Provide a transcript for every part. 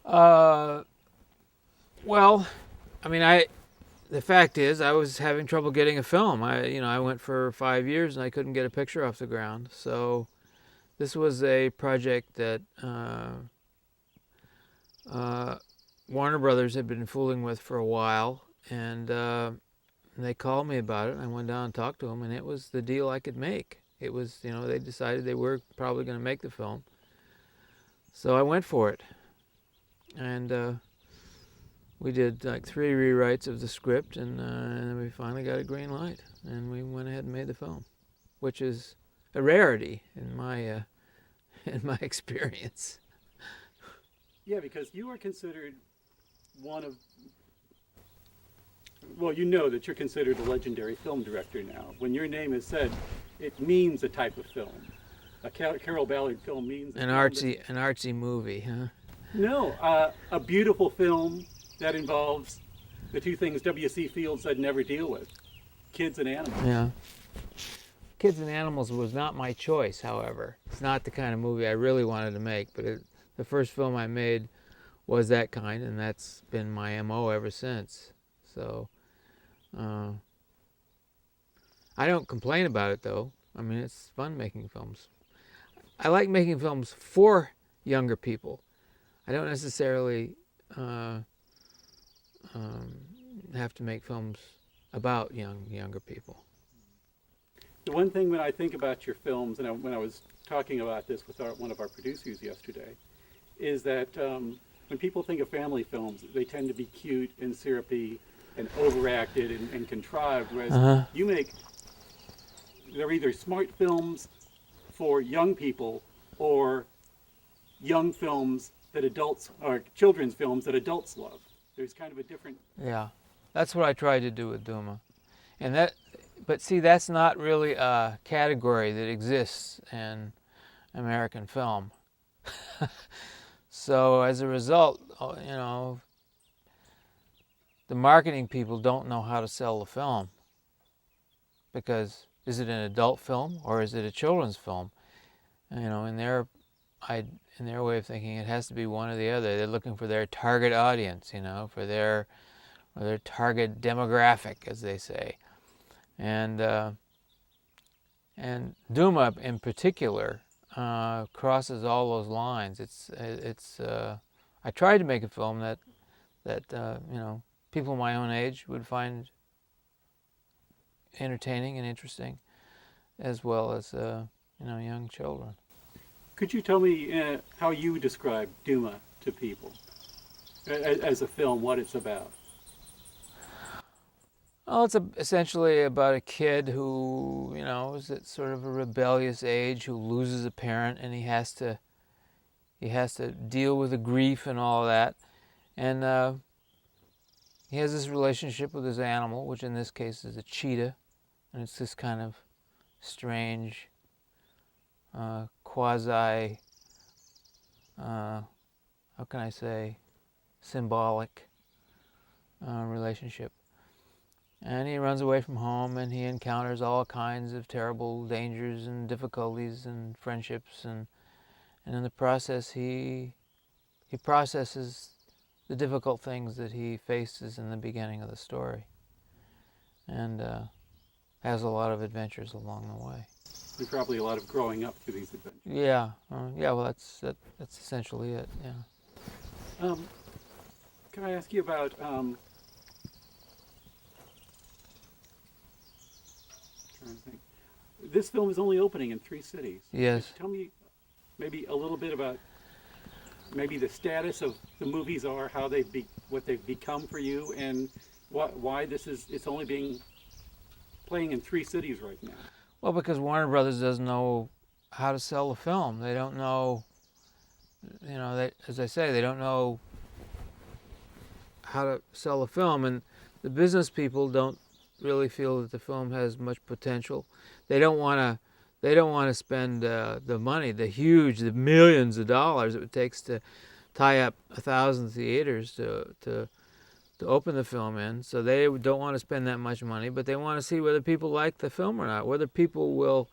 Uh, well, I mean, the fact is, I was having trouble getting a film. I went for 5 years and I couldn't get a picture off the ground. So this was a project that uh, Warner Brothers had been fooling with for a while, and they called me about it. I went down and talked to them, and it was the deal I could make. It was, they decided they were probably going to make the film, so I went for it, and we did like 3 rewrites of the script, and then we finally got a green light, and we went ahead and made the film, which is a rarity in my in my experience. Yeah, because you are considered one of, well, you know that you're considered a legendary film director now. When your name is said, it means a type of film. A Carroll Ballard film means An artsy movie, huh? No, a beautiful film that involves the two things W.C. Fields said never deal with: kids and animals. Yeah. Kids and Animals was not my choice, however. It's not the kind of movie I really wanted to make, but the first film I made was that kind, and that's been my MO ever since. So, I don't complain about it, though. I mean, it's fun making films. I like making films for younger people. I don't necessarily have to make films about younger people. The one thing when I think about your films, and when I was talking about this with one of our producers yesterday, is that when people think of family films, they tend to be cute and syrupy and overacted and contrived, whereas you make, they're either smart films for young people or young films that adults, or children's films that adults love. There's kind of a different... Yeah, that's what I tried to do with Duma. But see, that's not really a category that exists in American film. So as a result, the marketing people don't know how to sell the film, because is it an adult film or is it a children's film? In their way of thinking, it has to be one or the other. They're looking for their target audience, for their target demographic, as they say. And Duma in particular crosses all those lines. I tried to make a film that people my own age would find entertaining and interesting, as well as young children. Could you tell me how you describe Duma to people as a film, what it's about? Well, it's essentially about a kid who, is at sort of a rebellious age, who loses a parent, and he has to deal with the grief and all that. And he has this relationship with his animal, which in this case is a cheetah, and it's this kind of strange, quasi, how can I say, symbolic relationship. And he runs away from home, and he encounters all kinds of terrible dangers and difficulties and friendships, and in the process he processes the difficult things that he faces in the beginning of the story, and has a lot of adventures along the way. And probably a lot of growing up through these adventures. Yeah, well, that's essentially it. Yeah. Can I ask you about trying to think. This film is only opening in 3 cities. Yes. Tell me maybe a little bit about maybe the status of the movies, are how what they've become for you, and why it's only playing in 3 cities right now. Well, because Warner Brothers doesn't know how to sell the film. They don't know, as I say, they don't know how to sell the film, and the business people don't really feel that the film has much potential. They don't want to spend the money, the millions of dollars it takes to tie up 1,000 theaters to open the film in. So they don't want to spend that much money, but they want to see whether people like the film or not, whether people will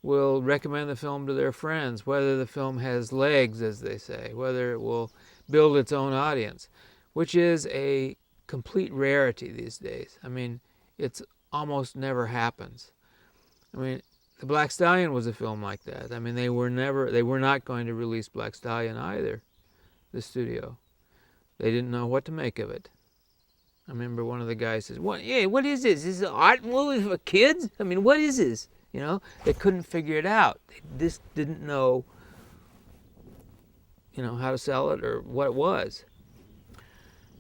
will recommend the film to their friends, whether the film has legs, as they say, whether it will build its own audience, which is a complete rarity these days. I mean, it's almost never happens. I mean, The Black Stallion was a film like that. I mean, they were not going to release Black Stallion either, the studio. They didn't know what to make of it. I remember one of the guys says, "What? Yeah, what is this? Is this an art movie for kids? I mean, what is this?" You know, they couldn't figure it out. They just didn't know, how to sell it or what it was.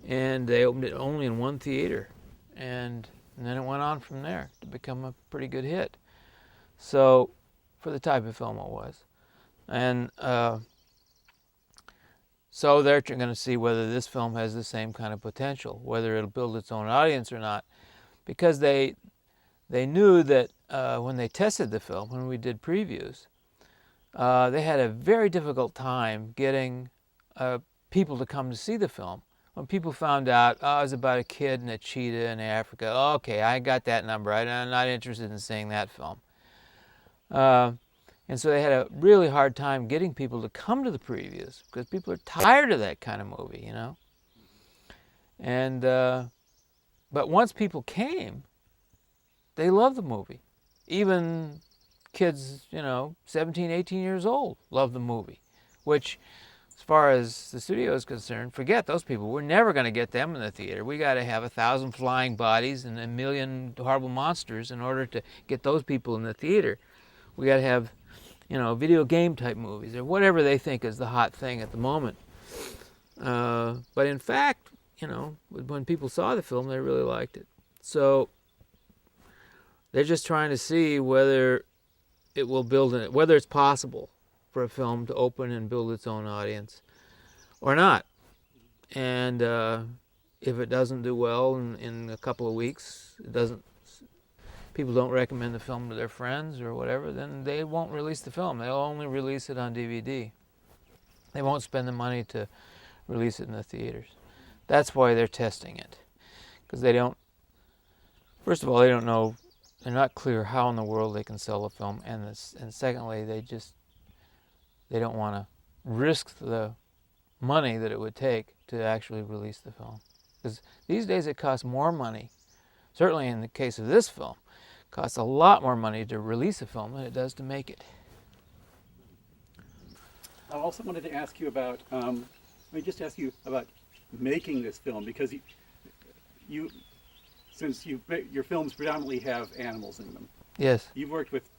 And they opened it only in one theater, and then it went on from there to become a pretty good hit. So, for the type of film it was, and so they're going to see whether this film has the same kind of potential, whether it'll build its own audience or not, because they knew that when they tested the film, when we did previews, they had a very difficult time getting people to come to see the film. When people found out, it was about a kid and a cheetah in Africa, okay, I got that number. I'm not interested in seeing that film. And so they had a really hard time getting people to come to the previews because people are tired of that kind of movie, And but once people came, they loved the movie. Even kids, 17, 18 years old loved the movie, which, as far as the studio is concerned, forget those people. We're never going to get them in the theater. We got to have 1,000 flying bodies and 1,000,000 horrible monsters in order to get those people in the theater. We got to have, video game type movies or whatever they think is the hot thing at the moment. But in fact, when people saw the film, they really liked it. So they're just trying to see whether it will whether it's possible for a film to open and build its own audience or not. And if it doesn't do well in a couple of weeks, people don't recommend the film to their friends or whatever, then they won't release the film. They'll only release it on DVD. They won't spend the money to release it in the theaters. That's why they're testing it. Because first of all, they don't know, they're not clear how in the world they can sell a film. And secondly, they don't want to risk the money that it would take to actually release the film. Because these days it costs more money, certainly in the case of this film, costs a lot more money to release a film than it does to make it. I also wanted to ask you about, making this film, because since your films predominantly have animals in them. Yes. You've worked with.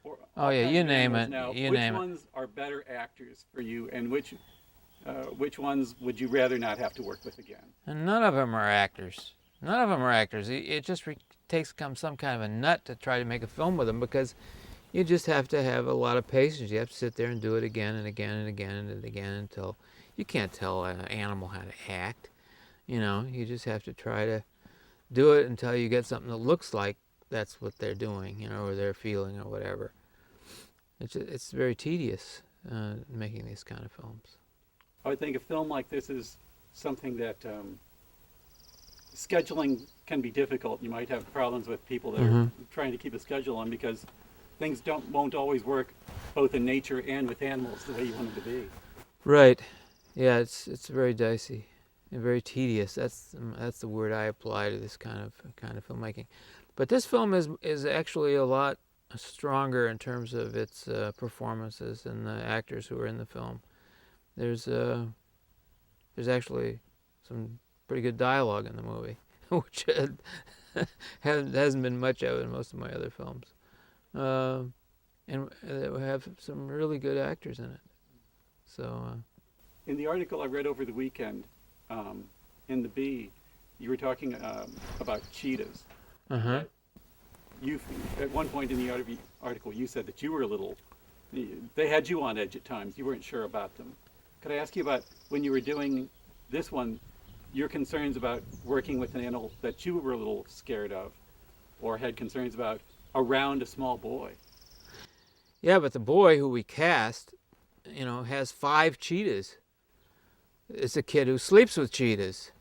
You name it. Now, which ones are better actors for you, and which ones would you rather not have to work with again? And none of them are actors. None of them are actors. It just takes some kind of a nut to try to make a film with them, because you just have to have a lot of patience. You have to sit there and do it again and again and again and again until you can't tell an animal how to act. You just have to try to do it until you get something that looks like that's what they're doing, or they're feeling or whatever. It's very tedious making these kind of films. I would think a film like this is something that scheduling can be difficult. You might have problems with people that are trying to keep a schedule on, because things won't always work both in nature and with animals the way you want them to be. Right. Yeah, it's very dicey and very tedious. That's the word I apply to this kind of filmmaking. But this film is actually a lot stronger in terms of its performances and the actors who are in the film. There's actually some pretty good dialogue in the movie, which hasn't been much of in most of my other films. And we have some really good actors in it. So. In the article I read over the weekend, in the Bee, you were talking about cheetahs. Uh-huh. At one point in the article, you said that you were they had you on edge at times. You weren't sure about them. Could I ask you about, when you were doing this one, your concerns about working with an animal that you were a little scared of, or had concerns about around a small boy? Yeah, but the boy who we cast, has 5 cheetahs. It's a kid who sleeps with cheetahs,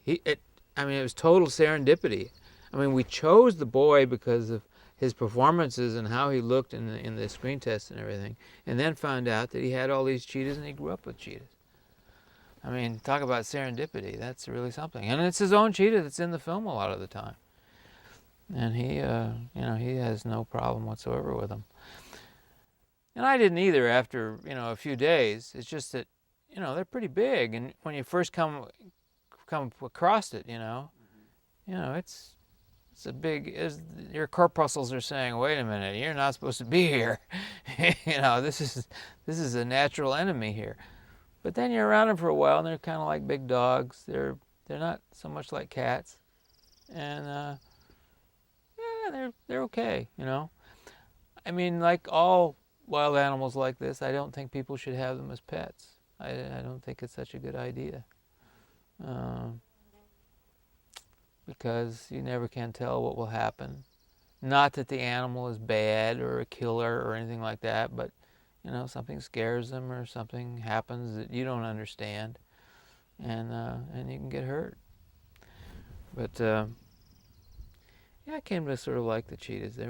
It was total serendipity. I mean, we chose the boy because of his performances and how he looked in the screen test and everything, and then found out that he had all these cheetahs and he grew up with cheetahs. I mean, talk about serendipity. That's really something. And it's his own cheetah that's in the film a lot of the time. And he, he has no problem whatsoever with them. And I didn't either after, a few days. It's just that, they're pretty big. And when you first come across it, it's a big, your corpuscles are saying, wait a minute, you're not supposed to be here. This is a natural enemy here. But then you're around them for a while, and they're kind of like big dogs. They're not so much like cats, and they're okay. I mean, like all wild animals like this, I don't think people should have them as pets. I don't think it's such a good idea, because you never can tell what will happen. Not that the animal is bad or a killer or anything like that, but something scares them or something happens that you don't understand, and you can get hurt. But I came to sort of like the cheetahs. They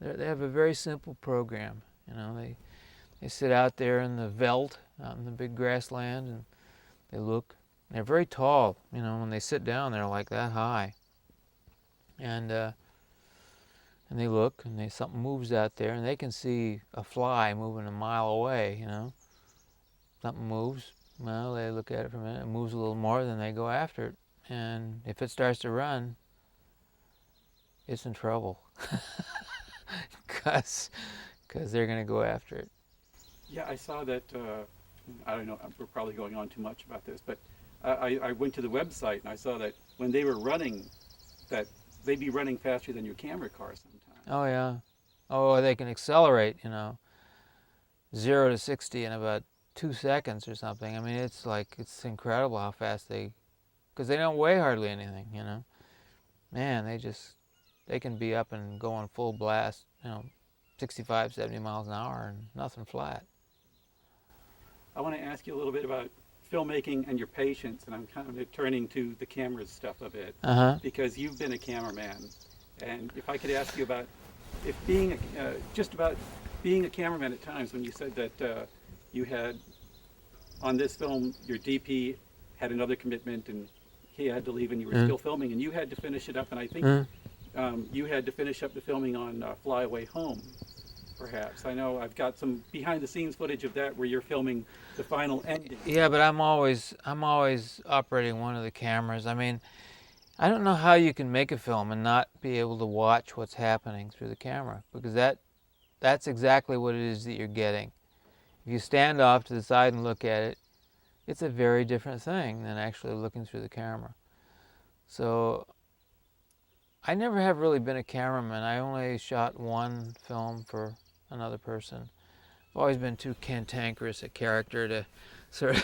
have a very simple program. They sit out there in the veldt, out in the big grassland, and they look. They're very tall. When they sit down, they're like that high, and they look, and something moves out there, and they can see a fly moving a mile away, Something moves, well, they look at it for a minute, it moves a little more, then they go after it. And if it starts to run, it's in trouble, because they're going to go after it. Yeah, I saw that, I don't know, we're probably going on too much about this, but I went to the website and I saw that when they were running, that they'd be running faster than your camera car sometimes. Oh, yeah. Oh, they can accelerate, 0 to 60 in about 2 seconds or something. I mean, it's incredible how fast because they don't weigh hardly anything, Man, they can be up and going full blast, 65, 70 miles an hour and nothing flat. I want to ask you a little bit about filmmaking and your patience, and I'm kind of turning to the camera stuff a bit, because you've been a cameraman. And if I could ask you about just about being a cameraman at times, when you said that you had, on this film, your DP had another commitment and he had to leave and you were still filming and you had to finish it up, and I think you had to finish up the filming on Fly Away Home, perhaps. I know I've got some behind the scenes footage of that where you're filming the final ending. Yeah, but I'm always operating one of the cameras. I mean, I don't know how you can make a film and not be able to watch what's happening through the camera, because that's exactly what it is that you're getting. If you stand off to the side and look at it, it's a very different thing than actually looking through the camera. So I never have really been a cameraman. I only shot one film for another person. I've always been too cantankerous a character to sort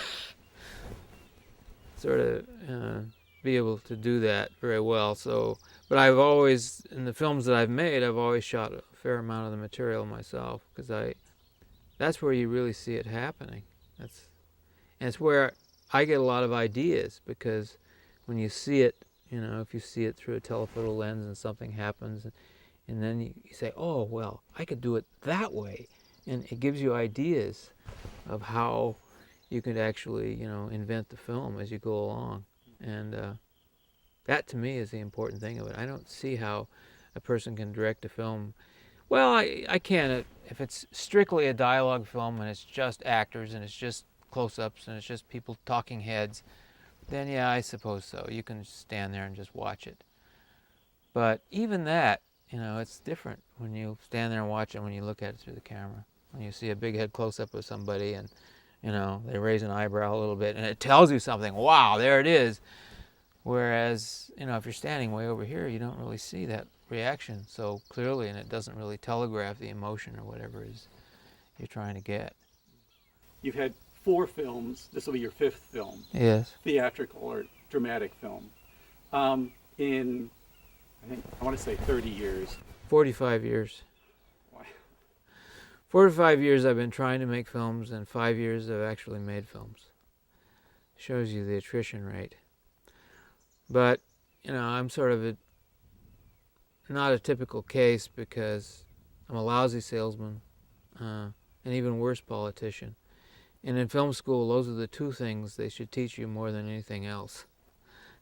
of be able to do that very well. So, but I've always, in the films that I've made, I've always shot a fair amount of the material myself, because that's where you really see it happening. And it's where I get a lot of ideas, because when you see it, if you see it through a telephoto lens and something happens, and then you say, oh, well, I could do it that way. And it gives you ideas of how you could actually, invent the film as you go along. And that, to me, is the important thing of it. I don't see how a person can direct a film. Well, I can if it's strictly a dialogue film and it's just actors and it's just close-ups and it's just people talking heads, then yeah, I suppose so. You can stand there and just watch it. But even that, it's different when you stand there and watch it when you look at it through the camera. When you see a big head close-up of somebody and, they raise an eyebrow a little bit and it tells you something. Wow, there it is. Whereas, if you're standing way over here, you don't really see that reaction so clearly, and it doesn't really telegraph the emotion or whatever it is you're trying to get. You've had 4 films. This will be your 5th film. Yes. Theatrical or dramatic film. In, I want to say 30 years. 45 years. Wow. 45 years I've been trying to make films, and 5 years I've actually made films. Shows you the attrition rate. But, I'm sort of not a typical case because I'm a lousy salesman, an even worse politician. And in film school, those are the two things they should teach you more than anything else: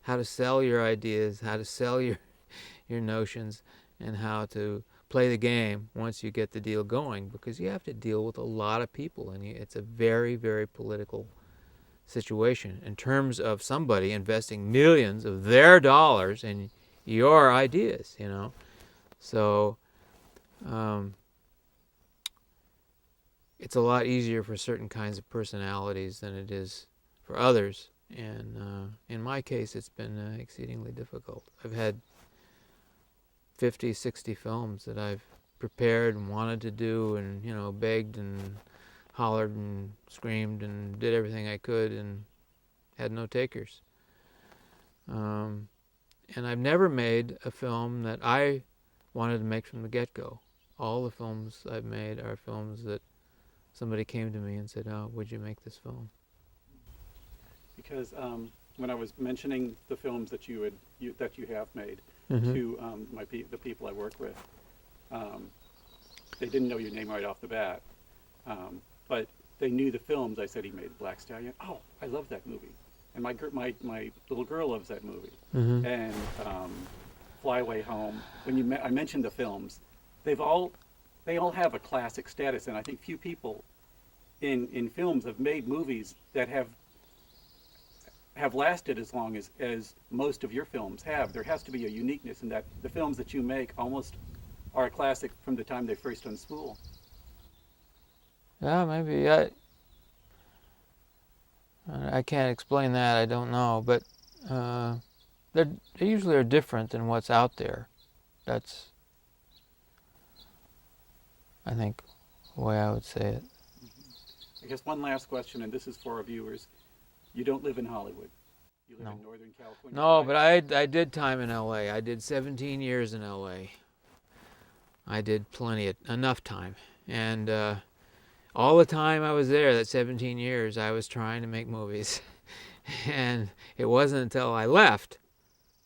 how to sell your ideas, how to sell your notions, and how to play the game once you get the deal going, because you have to deal with a lot of people, and it's a very, very political situation in terms of somebody investing millions of their dollars in your ideas, you know. So it's a lot easier for certain kinds of personalities than it is for others. And in my case, it's been exceedingly difficult. I've had 50, 60 films that I've prepared and wanted to do, and, you know, begged and hollered and screamed and did everything I could and had no takers. And I've never made a film that I wanted to make from the get-go. All the films I've made are films that somebody came to me and said, "Oh, would you make this film?" Because when I was mentioning the films that you have made Mm-hmm. to the people I work with, they didn't know your name right off the bat, but they knew the films. I said he made Black Stallion. Oh, I love that movie, and my little girl loves that movie. Mm-hmm. And Fly Away Home. When I mentioned the films, they all have a classic status, and I think few people in films have made movies that have lasted as long as most of your films have. There has to be a uniqueness in that the films that you make almost are a classic from the time they first unspool. Yeah, maybe. I can't explain that. I don't know, but they usually are different than what's out there. That's, I think, the way I would say it. I guess one last question, and this is for our viewers. You don't live in Hollywood. You live No. in Northern California. No, right? but I did time in L.A. I did 17 years in L.A. I did enough time, and all the time I was there, that 17 years, I was trying to make movies. And it wasn't until I left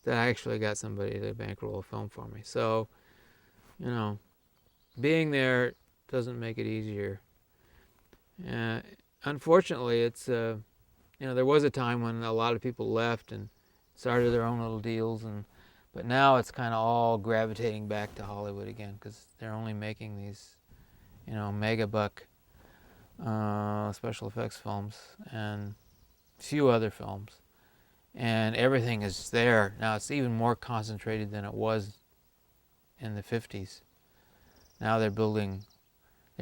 that I actually got somebody to bankroll a film for me. So, you know, being there doesn't make it easier. Unfortunately, it's you know, there was a time when a lot of people left and started their own little deals, but now it's kind of all gravitating back to Hollywood again, because they're only making these, you know, mega buck special effects films and few other films, and everything is there now. It's even more concentrated than it was in the 50s. Now they're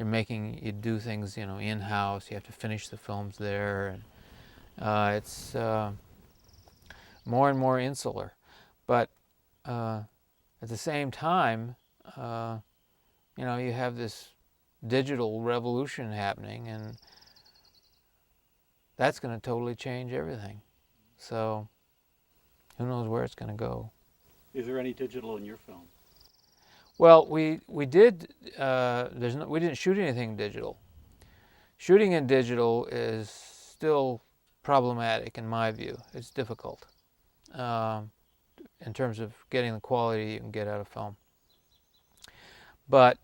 making you do things, you know, in-house. You have to finish the films there, and it's more and more insular. But at the same time, you know, you have this digital revolution happening, and that's going to totally change everything. So who knows where it's going to go. Is there any digital in your film? Well, we did. We didn't shoot anything digital. Shooting in digital is still problematic in my view. It's difficult in terms of getting the quality you can get out of film. But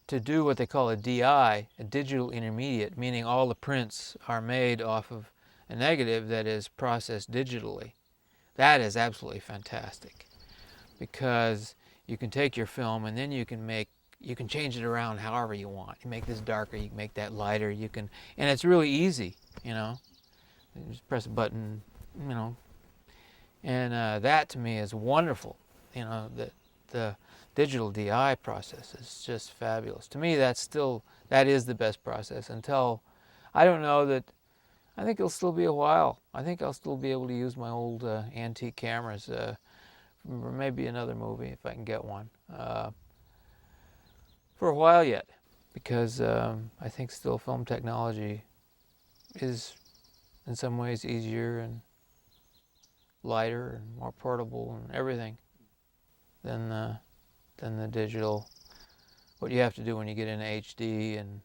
to do what they call a DI, a digital intermediate, meaning all the prints are made off of a negative that is processed digitally, that is absolutely fantastic, because you can take your film and then you can change it around however you want. You make this darker, you can make that lighter, and it's really easy, you know. You just press a button, you know, and that to me is wonderful. You know, the digital DI process is just fabulous. To me, that is the best process until, I don't know, that I think it'll still be a while. I think I'll still be able to use my old antique cameras for maybe another movie if I can get one for a while yet, because I think still film technology is in some ways easier and lighter and more portable and everything than the digital. What you have to do when you get into HD and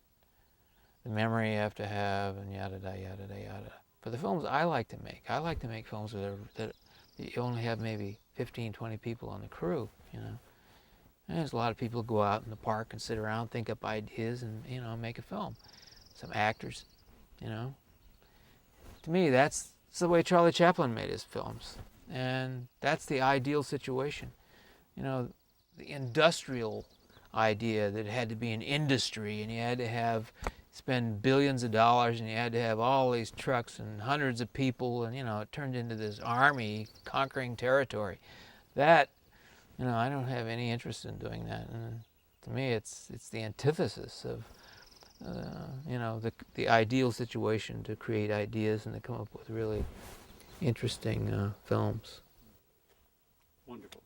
the memory you have to have and yada yada yada yada. For the films I like to make films that you only have maybe 15, 20 people on the crew, you know. And there's a lot of people who go out in the park and sit around, think up ideas, and make a film. Some actors, you know. To me, that's the way Charlie Chaplin made his films, and that's the ideal situation. The industrial idea that it had to be an industry, and you had to spend billions of dollars, and you had to have all these trucks and hundreds of people, and it turned into this army conquering territory. That, I don't have any interest in doing that. And to me, it's the antithesis of the ideal situation to create ideas and to come up with really interesting films. Wonderful.